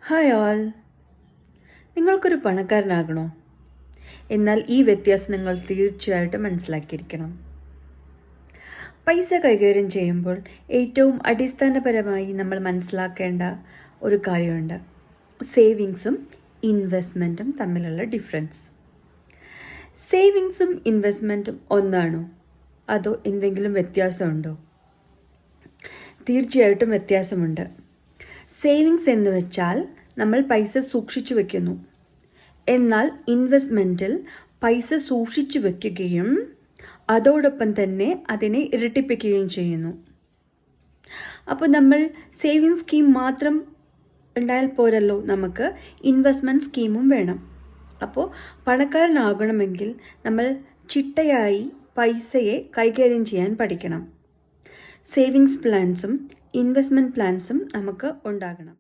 Hi all. നിങ്ങൾക്കൊരു പണക്കാരനാകണോ? എന്നാൽ ഈ വ്യത്യാസം നിങ്ങൾ തീർച്ചയായിട്ടും മനസ്സിലാക്കിയിരിക്കണം. പൈസ കൈകാര്യം ചെയ്യുമ്പോൾ ഏറ്റവും അടിസ്ഥാനപരമായി നമ്മൾ മനസ്സിലാക്കേണ്ട ഒരു കാര്യമുണ്ട്. സേവിങ്സും ഇൻവെസ്റ്റ്മെൻറ്റും തമ്മിലുള്ള ഡിഫറൻസ്. സേവിങ്സും ഇൻവെസ്റ്റ്മെൻറ്റും ഒന്നാണോ? അതോ എന്തെങ്കിലും വ്യത്യാസമുണ്ടോ? തീർച്ചയായിട്ടും വ്യത്യാസമുണ്ട്. സേവിങ്സ് എന്ന് വെച്ചാൽ നമ്മൾ പൈസ സൂക്ഷിച്ചു വെക്കുന്നു. എന്നാൽ ഇൻവെസ്റ്റ്മെൻറ്റിൽ പൈസ സൂക്ഷിച്ചു വെക്കുകയും അതോടൊപ്പം തന്നെ അതിനെ ഇരട്ടിപ്പിക്കുകയും ചെയ്യുന്നു. അപ്പോൾ നമ്മൾ സേവിങ്സ് സ്കീം മാത്രം ഉണ്ടായാൽ പോരല്ലോ, നമുക്ക് ഇൻവെസ്റ്റ്മെൻറ്റ് സ്കീമും വേണം. അപ്പോൾ പണക്കാരനാകണമെങ്കിൽ നമ്മൾ ചിട്ടയായി പൈസയെ കൈകാര്യം ചെയ്യാൻ പഠിക്കണം. സേവിങ്സ് പ്ലാൻസും ഇൻവെസ്റ്റ്മെൻറ്റ് പ്ലാൻസും നമുക്ക് ഉണ്ടാകണം.